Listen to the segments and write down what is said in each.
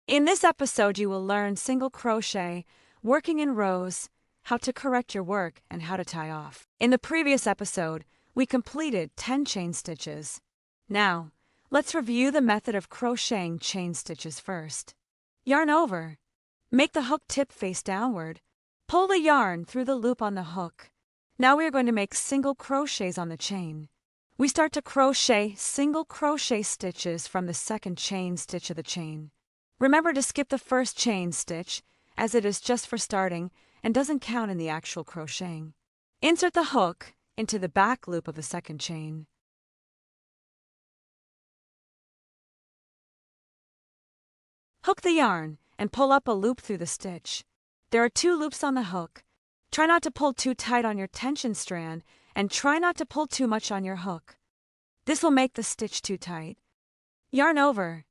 In this episode, you will learn single crochet, working in rows, how to correct your work, and how to tie off. In the previous episode, we completed 10 chain stitches. Now, let's review the method of crocheting chain stitches first. Yarn over. Make the hook tip face downward. Pull the yarn through the loop on the hook. Now we are going to make single crochets on the chain. We start to crochet single crochet stitches from the second chain stitch of the chain. Remember to skip the first chain stitch, as it is just for starting and doesn't count in the actual crocheting. Insert the hook into the back loop of the second chain. Hook the yarn and pull up a loop through the stitch. There are 2 loops on the hook. Try not to pull too tight on your tension strand and try not to pull too much on your hook. This will make the stitch too tight. Yarn over.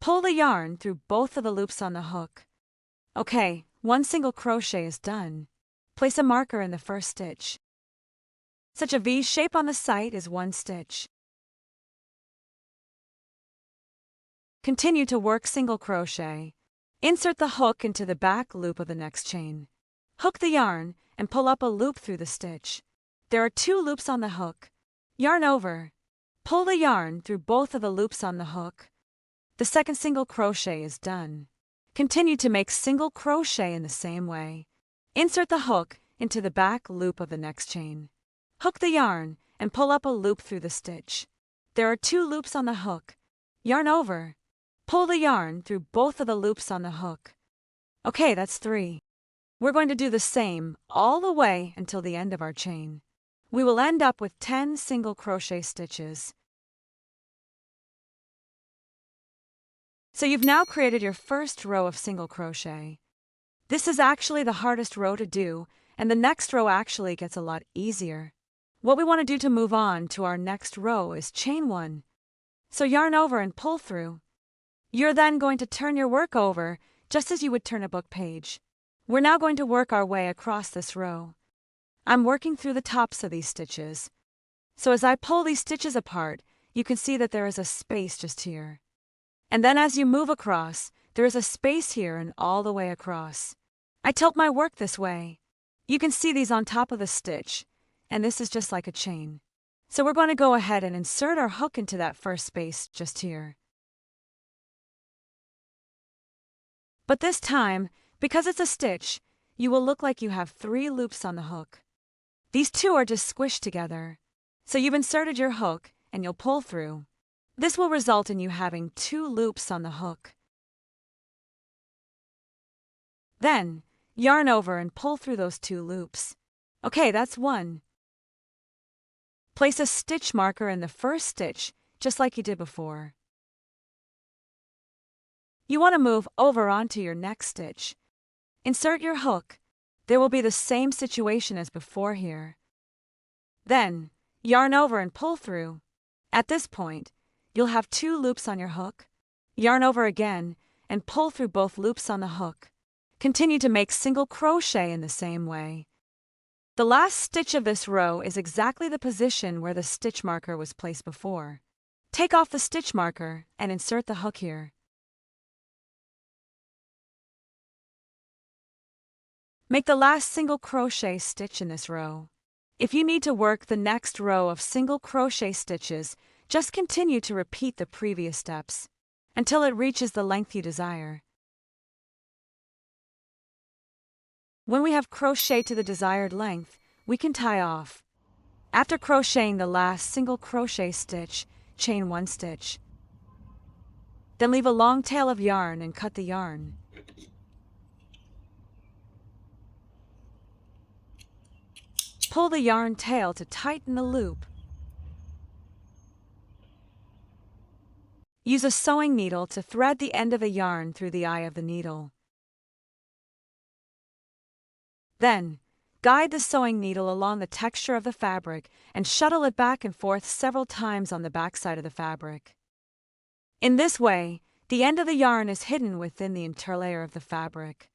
Pull the yarn through both of the loops on the hook. Okay, 1 single crochet is done. Place a marker in the first stitch. Such a V shape on the site is 1 stitch. Continue to work single crochet. Insert the hook into the back loop of the next chain. Hook the yarn and pull up a loop through the stitch. There are 2 loops on the hook. Yarn over. Pull the yarn through both of the loops on the hook. The second single crochet is done. Continue to make single crochet in the same way. Insert the hook into the back loop of the next chain. Hook the yarn and pull up a loop through the stitch. There are 2 loops on the hook. Yarn over. Pull the yarn through both of the loops on the hook. Okay, that's 3. We're going to do the same all the way until the end of our chain. We will end up with 10 single crochet stitches. So you've now created your first row of single crochet. This is actually the hardest row to do, and the next row actually gets a lot easier. What we want to do to move on to our next row is chain 1. So yarn over and pull through. You're then going to turn your work over, just as you would turn a book page. We're now going to work our way across this row. I'm working through the tops of these stitches. So as I pull these stitches apart, you can see that there is a space just here. And then as you move across, there is a space here and all the way across. I tilt my work this way. You can see these on top of the stitch, and this is just like a chain. So we're going to go ahead and insert our hook into that first space just here. But this time, because it's a stitch, you will look like you have 3 loops on the hook. These 2 are just squished together. So you've inserted your hook and you'll pull through. This will result in you having 2 loops on the hook. Then, yarn over and pull through those 2 loops. Okay, that's 1. Place a stitch marker in the first stitch, just like you did before. You want to move over onto your next stitch. Insert your hook. There will be the same situation as before here. Then, yarn over and pull through. At this point, you'll have 2 loops on your hook. Yarn over again and pull through both loops on the hook. Continue to make single crochet in the same way. The last stitch of this row is exactly the position where the stitch marker was placed before. Take off the stitch marker and insert the hook here. Make the last single crochet stitch in this row. If you need to work the next row of single crochet stitches, just continue to repeat the previous steps until it reaches the length you desire. When we have crocheted to the desired length, we can tie off. After crocheting the last single crochet stitch, chain 1 stitch. Then leave a long tail of yarn and cut the yarn. Pull the yarn tail to tighten the loop. Use a sewing needle to thread the end of the yarn through the eye of the needle. Then, guide the sewing needle along the texture of the fabric and shuttle it back and forth several times on the backside of the fabric. In this way, the end of the yarn is hidden within the interlayer of the fabric.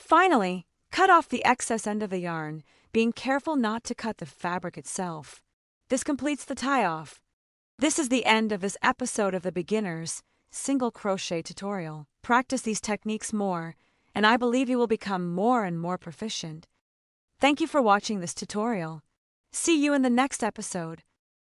Finally, cut off the excess end of the yarn, being careful not to cut the fabric itself. This completes the tie-off. This is the end of this episode of the Beginner's Single Crochet tutorial. Practice these techniques more, and I believe you will become more and more proficient. Thank you for watching this tutorial. See you in the next episode.